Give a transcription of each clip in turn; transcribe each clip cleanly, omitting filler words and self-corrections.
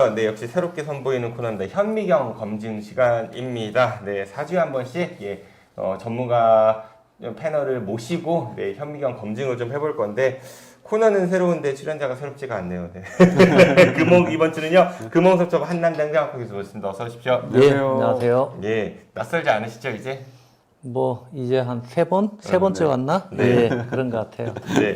안녕하세요. 네, 역시 새롭게 선보이는 코너입니다. 현미경 검증 시간입니다. 네, 4주에 한 번씩 전문가 패널을 모시고 현미경 검증을 좀 해볼 건데 코너는 새로운데 출연자가 새롭지가 않네요. 네. 이번 주는요. 금홍석첩 한남대학교 교수 모셨습니다. 어서 오십시오. 네, 안녕하세요. 예, 낯설지 않으시죠 이제? 뭐 이제 한 세 번째 왔나? 네. 네, 그런 것 같아요. 네.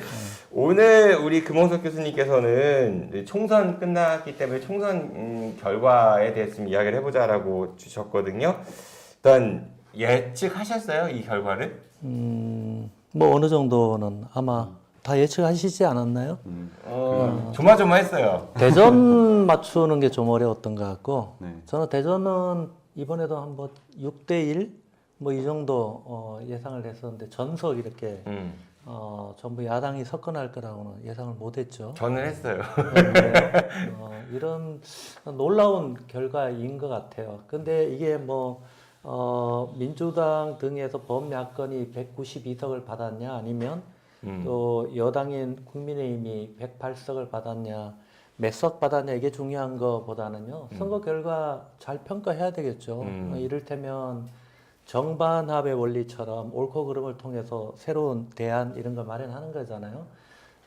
오늘 우리 금홍석 교수님께서는 총선 끝났기 때문에 총선 결과에 대해서 좀 이야기를 해보자라고 주셨거든요. 일단 예측하셨어요 이 결과를? 뭐 어느 정도는 아마 다 예측하시지 않았나요? 조마조마했어요. 대전 맞추는 게 좀 어려웠던 것 같고, 네. 저는 대전은 이번에도 한번 6대1 뭐 이 정도 예상을 했었는데 전석 이렇게 전부 야당이 석권할 거라고는 예상을 못했죠. 저는 했어요. 그런데 이런 놀라운 결과인 것 같아요. 근데 이게 뭐 민주당 등에서 범야권이 192석을 받았냐 아니면 또 여당인 국민의힘이 108석을 받았냐 몇 석 받았냐 이게 중요한 것보다는요. 선거 결과 잘 평가해야 되겠죠. 이를테면 정반합의 원리처럼 옳고 그름을 통해서 새로운 대안 이런 걸 마련하는 거잖아요.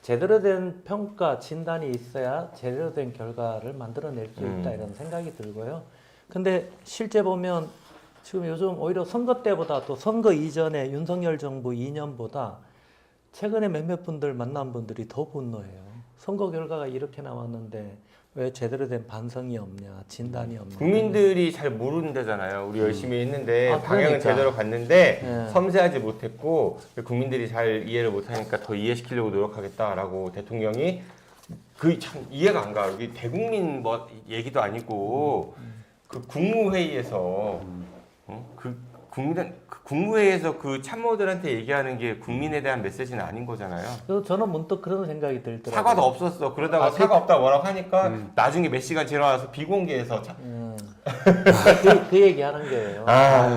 제대로 된 평가, 진단이 있어야 제대로 된 결과를 만들어낼 수 있다 이런 생각이 들고요. 근데 실제 보면 지금 요즘 오히려 선거 때보다 또 선거 이전에 윤석열 정부 2년보다 최근에 몇몇 분들 만난 분들이 더 분노해요. 선거 결과가 이렇게 나왔는데 왜 제대로 된 반성이 없냐, 진단이 없냐. 국민들이 잘 모르는데잖아요. 우리 열심히 했는데 방향은 그러니까. 제대로 갔는데 네. 섬세하지 못했고 국민들이 잘 이해를 못하니까 더 이해시키려고 노력하겠다라고 대통령이 그 참 이해가 안 가. 여기 대국민 뭐 얘기도 아니고 그 국무회의에서 국무회의에서 그 참모들한테 얘기하는 게 국민에 대한 메시지는 아닌 거잖아요. 그래서 저는 문득 그런 생각이 들더라고요. 사과도 없었어. 그러다가 사과 없다 뭐라고 하니까 나중에 몇 시간 지나서 비공개해서 그 얘기하는 거예요.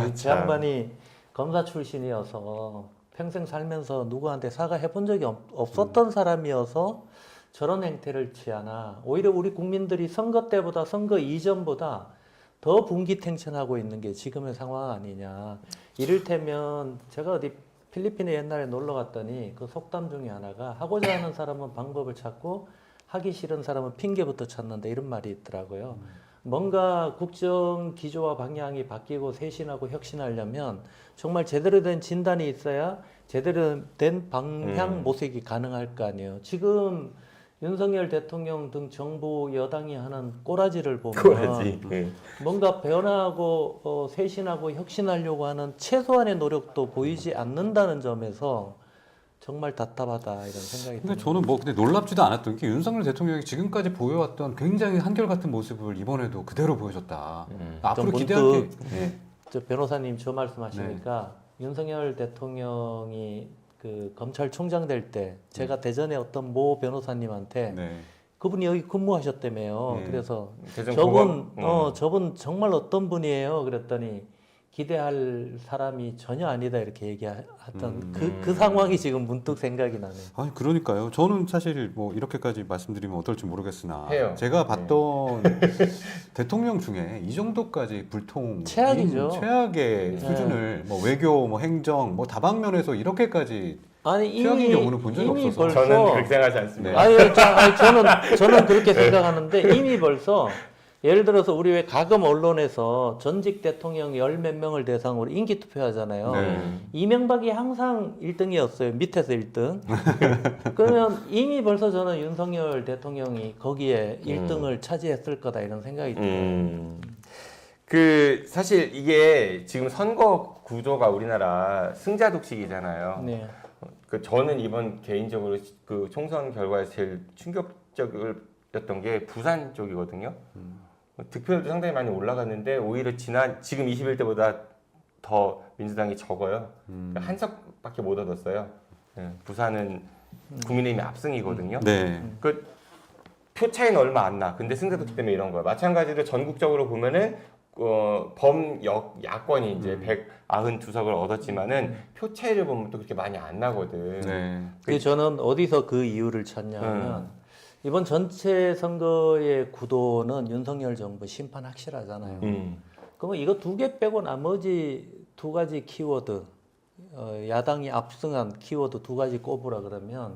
그 참. 양반이 검사 출신이어서 평생 살면서 누구한테 사과해 본 적이 없었던 사람이어서 저런 행태를 취하나 오히려 우리 국민들이 선거 때보다 선거 이전보다 더 분기탱천하고 있는 게 지금의 상황 아니냐. 이를테면 제가 어디 필리핀에 옛날에 놀러 갔더니 그 속담 중에 하나가 하고자 하는 사람은 방법을 찾고 하기 싫은 사람은 핑계부터 찾는다 이런 말이 있더라고요. 뭔가 국정 기조와 방향이 바뀌고 쇄신하고 혁신하려면 정말 제대로 된 진단이 있어야 제대로 된 방향 모색이 가능할 거 아니에요. 지금 윤석열 대통령 등 정부 여당이 하는 꼬라지를 보면 뭔가 변화하고 쇄신하고 혁신하려고 하는 최소한의 노력도 보이지 않는다는 점에서 정말 답답하다 이런 생각이 근데 듭니다. 저는 뭐 근데 놀랍지도 않았던 게 윤석열 대통령이 지금까지 보여왔던 굉장히 한결같은 모습을 이번에도 그대로 보여줬다. 앞으로 기대할 게 저 변호사님 저 말씀하시니까 윤석열 대통령이 그 검찰총장 될 때 제가 대전에 어떤 모 변호사님한테 그분이 여기 근무하셨다며요. 그래서 저분 정말 어떤 분이에요? 그랬더니 기대할 사람이 전혀 아니다 이렇게 얘기했던 그 상황이 지금 문득 생각이 나네요. 아니 그러니까요. 저는 사실 뭐 이렇게까지 말씀드리면 어떨지 모르겠으나 해요. 제가 봤던 대통령 중에 이 정도까지 불통 최악이죠. 최악의 수준을 뭐 외교, 뭐 행정, 뭐 다방면에서 이렇게까지 아니 최악인 경우는 본 적이 없어서 벌써 저는 그렇게 생각하지 않습니다. 저는 그렇게 생각하는데 이미 벌써 예를 들어서 우리 왜 가끔 언론에서 전직 대통령 열 몇 명을 대상으로 인기 투표하잖아요. 이명박이 항상 1등이었어요. 밑에서 1등. 그러면 이미 벌써 저는 윤석열 대통령이 거기에 1등을 차지했을 거다 이런 생각이 들어요. 그 사실 이게 지금 선거 구조가 우리나라 승자 독식이잖아요. 네. 그 저는 이번 개인적으로 그 총선 결과에서 제일 충격적이었던 게 부산 쪽이거든요. 득표율도 상당히 많이 올라갔는데 오히려 지금 21대보다 더 민주당이 적어요. 한 석밖에 못 얻었어요. 네, 부산은 국민의힘이 압승이거든요. 그 표 차이는 얼마 안 나. 근데 승자 독식 때문에 이런 거예요. 마찬가지로 전국적으로 보면은 야권이 이제 192석을 얻었지만은 표 차이를 보면 또 그렇게 많이 안 나거든. 그래서 저는 어디서 그 이유를 찾냐면 이번 전체 선거의 구도는 윤석열 정부 심판 확실하잖아요. 그러면 이거 두 개 빼고 나머지 두 가지 키워드, 야당이 압승한 키워드 두 가지 꼽으라 그러면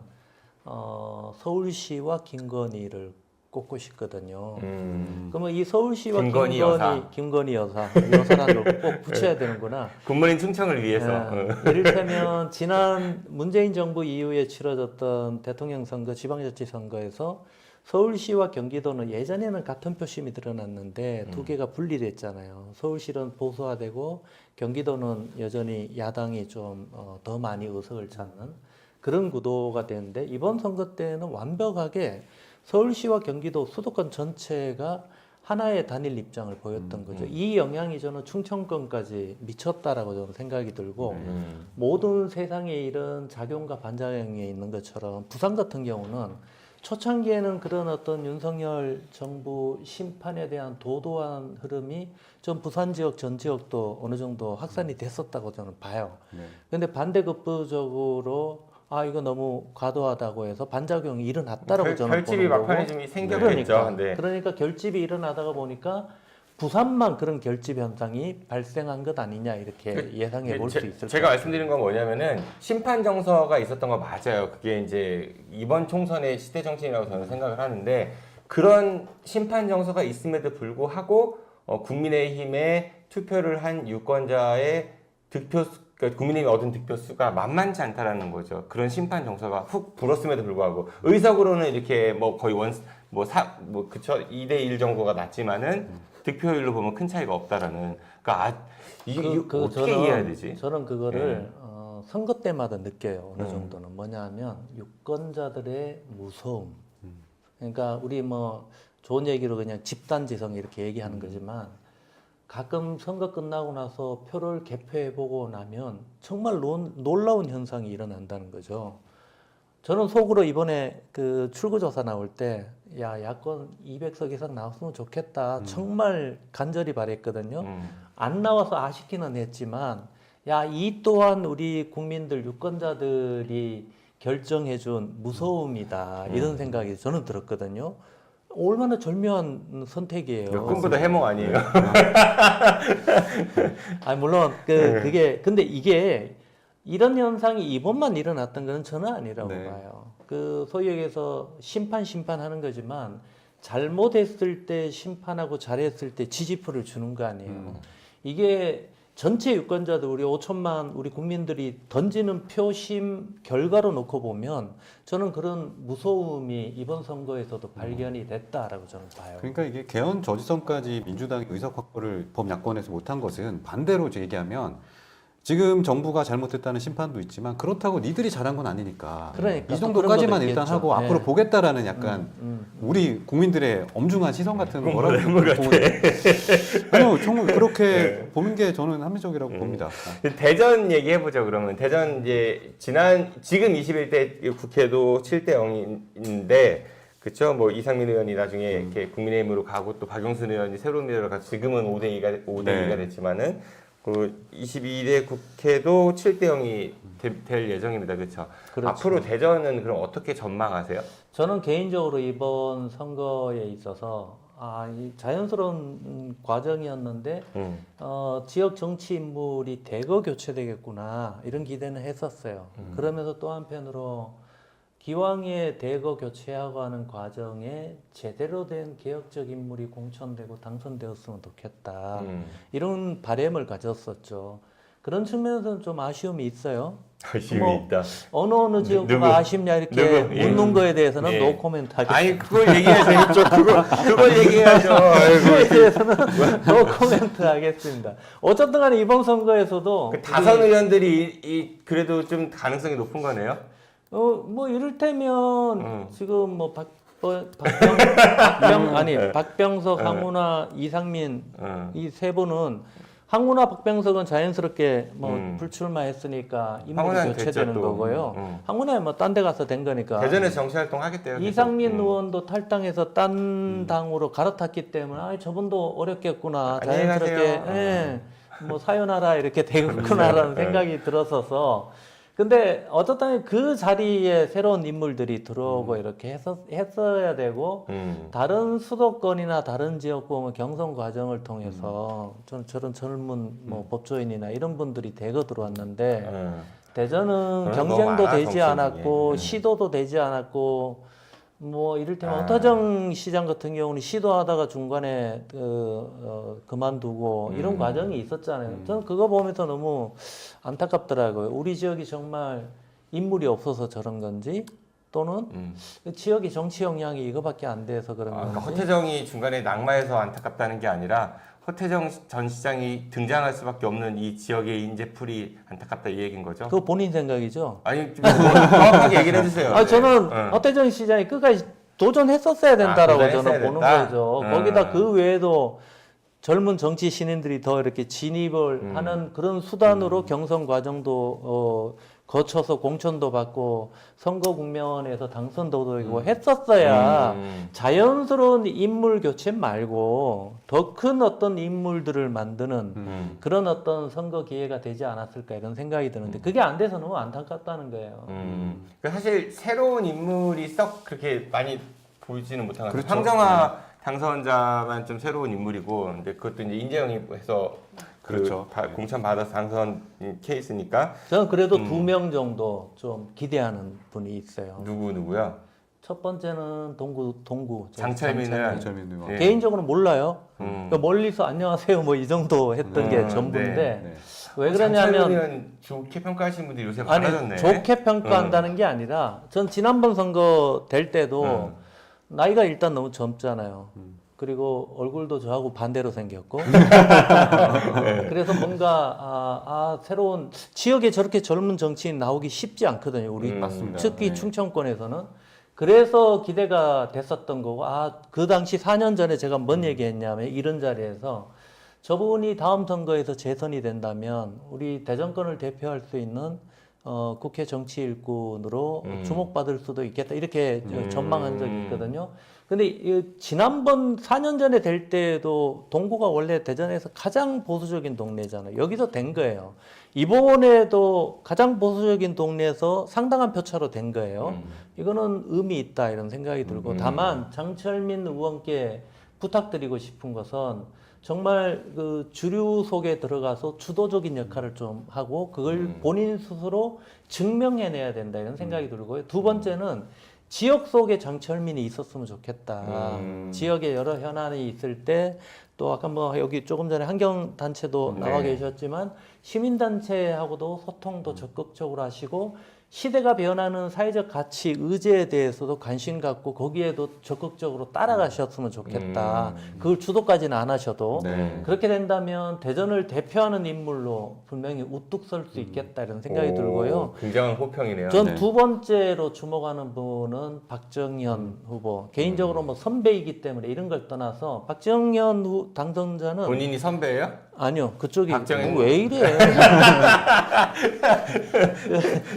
서울시와 김건희를 꼽고 싶거든요. 그러면 이 서울시와 김건희 김건희 여사를 꼭 붙여야 되는구나. 굿모닝 충청을 위해서. 이를테면 지난 문재인 정부 이후에 치러졌던 대통령 선거, 지방자치 선거에서 서울시와 경기도는 예전에는 같은 표심이 드러났는데 두 개가 분리됐잖아요. 서울시는 보수화되고 경기도는 여전히 야당이 좀 더 많이 의석을 찾는 그런 구도가 되는데 이번 선거 때는 완벽하게 서울시와 경기도 수도권 전체가 하나의 단일 입장을 보였던 거죠. 이 영향이 저는 충청권까지 미쳤다라고 저는 생각이 들고 모든 세상의 일은 작용과 반작용이 있는 것처럼 부산 같은 경우는 초창기에는 그런 어떤 윤석열 정부 심판에 대한 도도한 흐름이 좀 부산 지역 전 지역도 어느 정도 확산이 됐었다고 저는 봐요. 그런데 반대급부적으로 이거 너무 과도하다고 해서 반작용이 일어났다라고 저는 결집이 보는 막판에 거고. 좀 생겼겠죠. 그러니까 결집이 일어나다가 보니까 부산만 그런 결집 현상이 발생한 것 아니냐 이렇게 예상해 볼 수 있을 것 제가 같아요. 말씀드린 건 뭐냐면은 심판 정서가 있었던 거 맞아요. 그게 이제 이번 총선의 시대 정신이라고 저는 생각을 하는데 그런 심판 정서가 있음에도 불구하고 국민의힘에 투표를 한 유권자의 그러니까 국민의힘이 얻은 득표수가 만만치 않다라는 거죠. 그런 심판 정서가 훅 불었음에도 불구하고 의석으로는 이렇게 뭐 거의 그쵸 2대1 정도가 낮지만은 득표율로 보면 큰 차이가 없다라는. 그러니까 이게 어떻게 이해해야 되지? 저는 그거를 선거 때마다 느껴요. 어느 정도는 뭐냐면 유권자들의 무서움. 그러니까 우리 뭐 좋은 얘기로 그냥 집단지성 이렇게 얘기하는 거지만 가끔 선거 끝나고 나서 표를 개표해보고 나면 정말 놀라운 현상이 일어난다는 거죠. 저는 속으로 이번에 그 출구조사 나올 때, 야권 200석 이상 나왔으면 좋겠다. 정말 간절히 바랬거든요. 안 나와서 아쉽기는 했지만, 이 또한 우리 국민들, 유권자들이 결정해준 무서움이다. 이런 생각이 저는 들었거든요. 얼마나 절묘한 선택이에요. 꿈보다 해몽 아니에요? 물론 근데 이게 이런 현상이 이번만 일어났던 건 저는 아니라고 봐요. 그 소위 얘기해서 심판하는 거지만 잘못했을 때 심판하고 잘했을 때 지지표를 주는 거 아니에요. 이게 전체 유권자들 우리 5천만 우리 국민들이 던지는 표심 결과로 놓고 보면 저는 그런 무서움이 이번 선거에서도 발견이 됐다라고 저는 봐요. 그러니까 이게 개헌 저지선까지 민주당이 의석 확보를 범야권에서 못한 것은 반대로 얘기하면 지금 정부가 잘못했다는 심판도 있지만 그렇다고 니들이 잘한 건 아니니까 그러니까 이 정도까지만 그런 일단 것도 하고 있겠죠. 앞으로 보겠다라는 약간 우리 국민들의 엄중한 시선 같은 거라고 아니요, 그렇게 보는 게 저는 합리적이라고 봅니다. 대전 얘기해보죠. 그러면 대전 이제 지금 21대 국회도 7대 0인데 그렇죠. 뭐 이상민 의원이 나중에 이렇게 국민의힘으로 가고 또 박용순 의원이 새로운 미래로 가서 지금은 5대2가 됐지만은 그 22대 국회도 7대 0이 될 예정입니다. 그렇죠. 앞으로 대전은 그럼 어떻게 전망하세요? 저는 개인적으로 이번 선거에 있어서 이 자연스러운 과정이었는데 지역 정치 인물이 대거 교체되겠구나 이런 기대는 했었어요. 그러면서 또 한편으로 기왕에 대거 교체하고 하는 과정에 제대로 된 개혁적 인물이 공천되고 당선되었으면 좋겠다. 이런 바람을 가졌었죠. 그런 측면에서는 좀 아쉬움이 있어요. 아쉬움이 있다. 어느 지역구가 아쉽냐 이렇게 묻는 거에 대해서는 노 코멘트 하겠습니다. 아니 그걸 얘기해야죠. 그걸 얘기해야죠. 그거에 대해서는 노 코멘트 하겠습니다. 어쨌든 간에 이번 선거에서도 다선 의원들이 그래도 좀 가능성이 높은 거네요. 뭐 이를테면 지금 뭐 박병석, 황운하, 이상민 이 세 분은 황운하, 박병석은 자연스럽게 뭐 불출마했으니까 인물이 교체되는 거고요. 황운하 뭐 딴 데 가서 된 거니까. 대전에서 정치 활동 하겠대요. 이상민 의원도 탈당해서 딴 당으로 갈아탔기 때문에 저분도 어렵겠구나. 자연스럽게 뭐 사연하라 이렇게 되겠구나라는 생각이 들었어서 근데 어떻든 그 자리에 새로운 인물들이 들어오고 이렇게 했어야 되고 다른 수도권이나 다른 지역 보면 경선 과정을 통해서 저런 젊은 뭐 법조인이나 이런 분들이 대거 들어왔는데 대전은 그런 거 경쟁도 많아, 되지 정치 않았고 중에. 시도도 되지 않았고 뭐 이를테면 허태정 시장 같은 경우는 시도하다가 중간에 그만두고 이런 과정이 있었잖아요. 저는 그거 보면서 너무 안타깝더라고요. 우리 지역이 정말 인물이 없어서 저런 건지 또는 지역의 정치 영향이 이거밖에 안 돼서 그런 그러니까 건지. 허태정이 중간에 낙마해서 안타깝다는 게 아니라 허태정 전 시장이 등장할 수밖에 없는 이 지역의 인재풀이 안타깝다 이 얘기인 거죠? 그거 본인 생각이죠. 아니 좀 정확하게 얘기를 해주세요. 아 저는 네. 허태정 시장이 끝까지 도전했었어야 된다라고 도전했어야 저는 보는 됐다? 거죠. 거기다 그 외에도 젊은 정치 신인들이 더 이렇게 진입을 하는 그런 수단으로 경선 과정도 거쳐서 공천도 받고 선거 국면에서 당선도 되고 했었어야 자연스러운 인물 교체 말고 더 큰 어떤 인물들을 만드는 그런 어떤 선거 기회가 되지 않았을까 이런 생각이 드는데 그게 안 돼서 너무 안타깝다는 거예요. 그러니까 사실 새로운 인물이 썩 그렇게 많이 보이지는 못한 것 같아요. 그렇죠. 황정화 당선자만 좀 새로운 인물이고, 근데 그것도 이제 인재영이 해서 그렇죠. 공천 받아서 당선 케이스니까 저는 그래도 2명 정도 좀 기대하는 분이 있어요. 누구요? 첫 번째는 동구 장철민을 장철민 의원. 예. 개인적으로 몰라요. 그러니까 멀리서 안녕하세요 뭐 이 정도 했던 게 전부인데 네. 왜 그러냐면 장철민은 좋게 평가하시는 분들이 요새 아니 많아졌네. 좋게 평가한다는 게 아니라 전 지난번 선거 될 때도 나이가 일단 너무 젊잖아요. 그리고 얼굴도 저하고 반대로 생겼고 그래서 뭔가 새로운 지역에 저렇게 젊은 정치인 나오기 쉽지 않거든요. 우리 맞습니다. 특히 네. 충청권에서는 그래서 기대가 됐었던 거고 그 당시 4년 전에 제가 뭔 얘기했냐면 이런 자리에서 저분이 다음 선거에서 재선이 된다면 우리 대전권을 대표할 수 있는 국회 정치 일꾼으로 주목받을 수도 있겠다 이렇게 전망한 적이 있거든요. 근데 지난번 4년 전에 될 때도 동구가 원래 대전에서 가장 보수적인 동네잖아요. 여기서 된 거예요. 이번에도 가장 보수적인 동네에서 상당한 표차로 된 거예요. 이거는 의미 있다 이런 생각이 들고 다만 장철민 의원께 부탁드리고 싶은 것은 정말 그 주류 속에 들어가서 주도적인 역할을 좀 하고 그걸 본인 스스로 증명해내야 된다 이런 생각이 들고요. 두 번째는 지역 속에 장철민이 있었으면 좋겠다. 지역에 여러 현안이 있을 때 또 아까 뭐 여기 조금 전에 환경단체도 나와 계셨지만 시민단체하고도 소통도 적극적으로 하시고 시대가 변하는 사회적 가치, 의제에 대해서도 관심 갖고 거기에도 적극적으로 따라가셨으면 좋겠다. 그걸 주도까지는 안 하셔도 네. 그렇게 된다면 대전을 대표하는 인물로 분명히 우뚝 설 수 있겠다 이런 생각이 들고요. 굉장한 호평이네요. 전 네. 두 번째로 주목하는 분은 박정현 후보. 개인적으로 뭐 선배이기 때문에 이런 걸 떠나서 박정현 당선자는 본인이 선배예요? 아니요 그쪽이 박정현 왜 이래?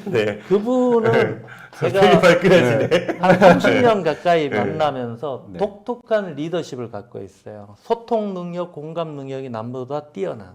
네. 그분은 제가 발끈하시네. 한 30년 가까이 만나면서 네. 독특한 리더십을 갖고 있어요. 소통 능력, 공감 능력이 남보다 뛰어나.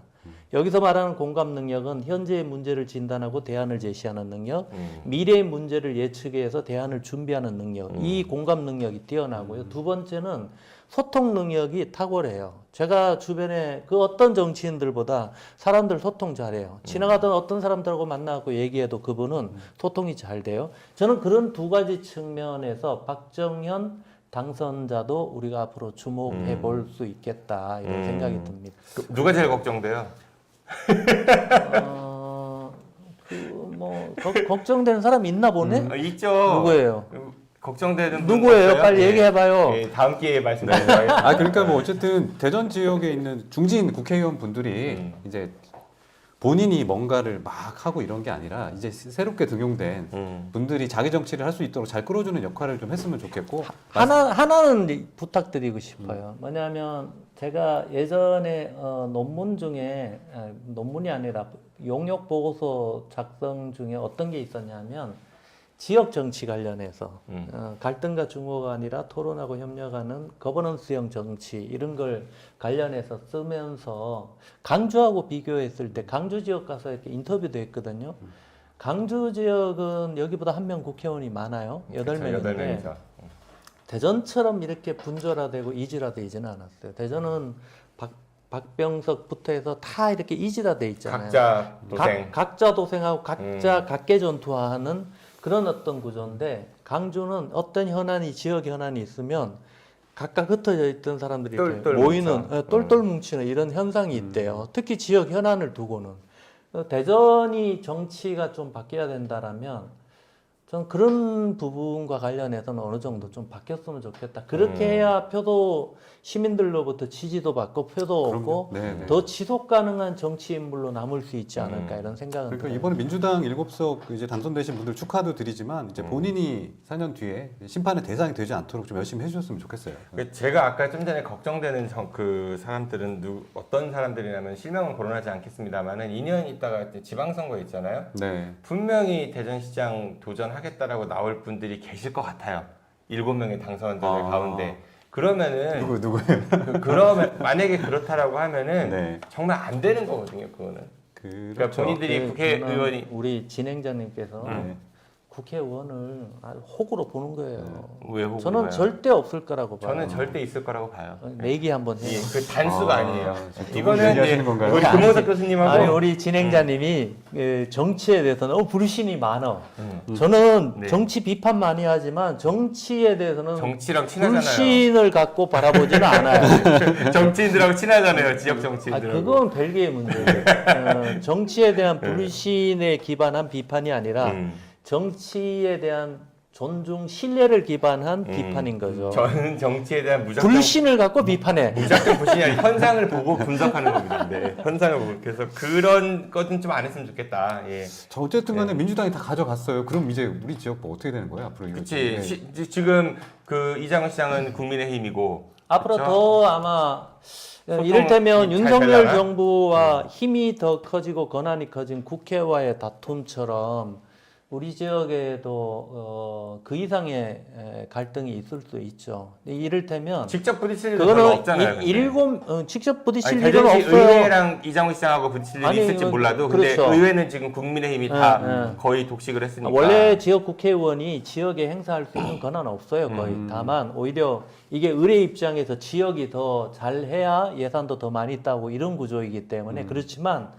여기서 말하는 공감 능력은 현재의 문제를 진단하고 대안을 제시하는 능력, 미래의 문제를 예측해서 대안을 준비하는 능력. 이 공감 능력이 뛰어나고요. 두 번째는 소통 능력이 탁월해요. 제가 주변에 그 어떤 정치인들보다 사람들 소통 잘해요. 지나가던 어떤 사람들하고 만나고 얘기해도 그분은 소통이 잘 돼요. 저는 그런 두 가지 측면에서 박정현 당선자도 우리가 앞으로 주목해 볼 수 있겠다 이런 생각이 듭니다. 누가 제일 걱정돼요? 걱정되는 사람 있나 보네? 있죠. 누구예요? 걱정되는 분 누구예요? 없어요? 빨리 예. 얘기해봐요. 예, 다음 기회에 말씀드리겠습니다. 아 그러니까 뭐 어쨌든 대전 지역에 있는 중진 국회의원 분들이 이제 본인이 뭔가를 막 하고 이런 게 아니라 이제 새롭게 등용된 분들이 자기 정치를 할 수 있도록 잘 끌어주는 역할을 좀 했으면 좋겠고 하나는 부탁드리고 싶어요. 뭐냐면 제가 예전에 논문 중에 논문이 아니라 용역 보고서 작성 중에 어떤 게 있었냐면 지역 정치 관련해서 갈등과 중호가 아니라 토론하고 협력하는 거버넌스형 정치 이런 걸 관련해서 쓰면서 강주하고 비교했을 때 강주 지역 가서 이렇게 인터뷰도 했거든요. 강주 지역은 여기보다 한 명 국회의원이 많아요. 8명인데 8명이죠. 대전처럼 이렇게 분절화되고 이질화되지는 않았어요. 대전은 박병석부터 해서 다 이렇게 이질화돼 있잖아요. 각자 도생. 각자 도생하고 각자 각계 전투하는 그런 어떤 구조인데 강주는 어떤 현안이 지역 현안이 있으면 각각 흩어져 있던 사람들이 이렇게 똘똘 모이는 뭉쳐. 똘똘 뭉치는 이런 현상이 있대요. 특히 지역 현안을 두고는 대전이 정치가 좀 바뀌어야 된다라면 전 그런 부분과 관련해서는 어느 정도 좀 바뀌었으면 좋겠다. 그렇게 해야 표도 시민들로부터 지지도 받고 표도 얻고 네. 더 지속 가능한 정치 인물로 남을 수 있지 않을까 이런 생각은 그러니까 들어요. 이번에 민주당 7석 이제 당선되신 분들 축하도 드리지만 이제 본인이 4년 뒤에 심판의 대상이 되지 않도록 좀 열심히 해주셨으면 좋겠어요. 제가 아까 좀 전에 걱정되는 그 사람들은 어떤 사람들이냐면 실명은 거론하지 않겠습니다만은 2년 있다가 지방선거 있잖아요. 네. 분명히 대전시장 도전하겠다라고 나올 분들이 계실 것 같아요. 7명의 당선자들 가운데. 그러면은 누구예요? 그러면 만약에 그렇다라고 하면은 네. 정말 안 되는 거거든요. 그거는. 그러니까 그렇죠. 본인들이 국회의원이 우리 진행자님께서 국회의원을 아주 호구로 보는 거예요. 왜 호구로 저는 봐요? 절대 없을 거라고 봐요. 저는 절대 있을 거라고 봐요. 내기 한번 해요. 예, 그 단수가 아니에요. 지금 이거는 얘기하시는 이제 건가요? 우리 금호석 교수님하고 아니 우리 진행자님이 정치에 대해서는 불신이 많아. 저는 네. 정치 비판 많이 하지만 정치에 대해서는 정치랑 친하잖아요. 불신을 갖고 바라보지는 않아요. 정치인들하고 친하잖아요. 지역 아, 정치인들하고. 그건 별개의 문제예요. 정치에 대한 불신에 기반한 비판이 아니라 정치에 대한 존중, 신뢰를 기반한 비판인 거죠. 저는 정치에 대한 무작정 불신을 갖고 비판해. 무작정 불신이 아니라 현상을 보고 분석하는 겁니다. 네, 현상을 보고 그래서 그런 것은 좀 안 했으면 좋겠다. 예. 저 어쨌든 간에 민주당이 다 가져갔어요. 그럼 이제 우리 지역 뭐 어떻게 되는 거예요? 앞으로 이거 그치. 네. 지금 그 이장훈 시장은 국민의힘이고 앞으로 그렇죠? 더 아마 소통이 이를테면 잘 윤석열 되려나? 정부와 힘이 더 커지고 권한이 커진 국회와의 다툼처럼 우리 지역에도 그 이상의 갈등이 있을 수 있죠. 이를테면 직접 부딪힐 일은 별로 그거는 없잖아요. 근데. 직접 부딪힐 아니, 일은 대전시 없어요. 의회랑 이장훈 시장하고 부딪힐 일이 아니, 있을지 이건 몰라도 근데 그렇죠. 의회는 지금 국민의힘이 다 거의 독식을 했으니까 원래 지역 국회의원이 지역에 행사할 수 있는 권한은 없어요, 거의. 다만 오히려 이게 의회 입장에서 지역이 더 잘해야 예산도 더 많이 따고 이런 구조이기 때문에 그렇지만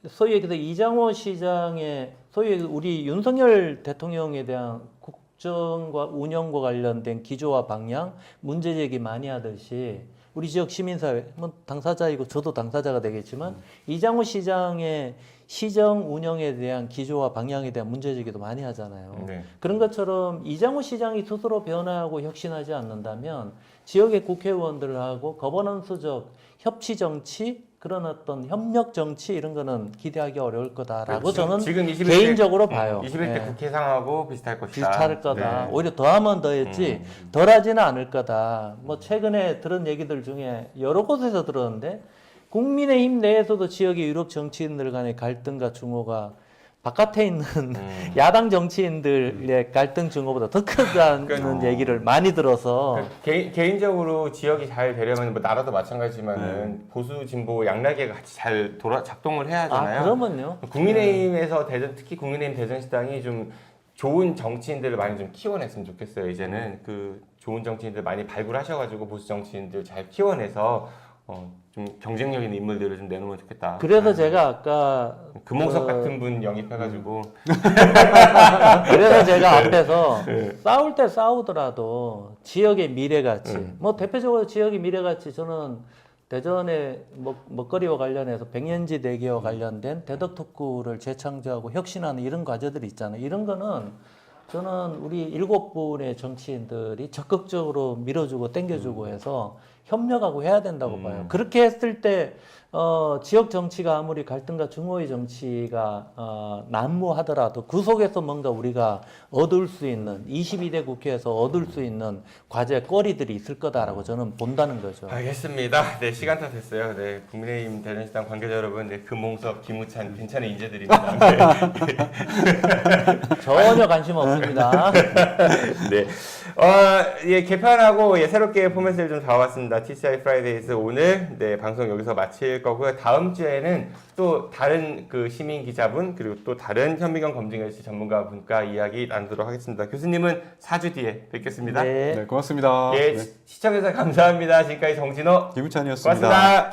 소위 얘기해서 이장호 시장의 소위 우리 윤석열 대통령에 대한 국정과 운영과 관련된 기조와 방향 문제 제기 많이 하듯이 우리 지역 시민사회 뭐 당사자이고 저도 당사자가 되겠지만 이장호 시장의 시정 운영에 대한 기조와 방향에 대한 문제 제기도 많이 하잖아요. 네. 그런 것처럼 이장호 시장이 스스로 변화하고 혁신하지 않는다면 지역의 국회의원들하고 거버넌스적 협치 정치 그런 어떤 협력 정치 이런 거는 기대하기 어려울 거다라고 그렇죠. 저는 지금 21대, 개인적으로 봐요. 21대 네. 국회 상하고 비슷할 것이다. 비슷할 거다. 네. 오히려 더하면 더했지 덜하지는 않을 거다. 뭐 최근에 들은 얘기들 중에 여러 곳에서 들었는데 국민의힘 내에서도 지역의 유력 정치인들 간의 갈등과 증오가 바깥에 있는 야당 정치인들의 갈등 증오보다 더 크다는 그러니까, 얘기를 많이 들어서 개인적으로 지역이 잘 되려면 뭐 나라도 마찬가지지만은 보수 진보 양락계가 같이 잘 작동을 해야 하잖아요. 그러면요. 국민의힘에서 특히 국민의힘 대전시장이 좀 좋은 정치인들을 많이 좀 키워냈으면 좋겠어요. 이제는 그 좋은 정치인들 많이 발굴하셔가지고 보수 정치인들 잘 키워내서 좀 경쟁력 있는 인물들을 좀 내놓으면 좋겠다. 그래서 제가 아까 금홍석 같은 분 영입해가지고 그래서 제가 앞에서 싸울 때 싸우더라도 지역의 미래가치 뭐 대표적으로 지역의 미래가치 저는 대전의 먹거리와 관련해서 백년지 대계와 관련된 대덕 특구를 재창조하고 혁신하는 이런 과제들이 있잖아요. 이런 거는 저는 우리 7분의 정치인들이 적극적으로 밀어주고 땡겨주고 해서 협력하고 해야 된다고 봐요. 그렇게 했을 때 지역 정치가 아무리 갈등과 증오의 정치가 난무하더라도 그 속에서 뭔가 우리가 얻을 수 있는 22대 국회에서 얻을 수 있는 과제 거리들이 있을 거다라고 저는 본다는 거죠. 알겠습니다. 네, 시간 다 됐어요. 네, 국민의힘 대전시장 관계자 여러분, 네, 금홍석, 김우찬 괜찮은 인재들입니다. 네. 전혀 관심 없습니다. 네. 예, 개편하고 새롭게 포맷을 좀 잡아봤습니다. 고맙습니다. TCI 프라이데이즈 오늘 네, 방송 여기서 마칠 거고요. 다음 주에는 또 다른 그 시민 기자분 그리고 또 다른 현미경 검증일시 전문가분과 이야기 나누도록 하겠습니다. 교수님은 4주 뒤에 뵙겠습니다. 네. 네, 고맙습니다. 예, 네. 시청해주셔서 감사합니다. 지금까지 정진호 김우찬이었습니다. 고맙습니다.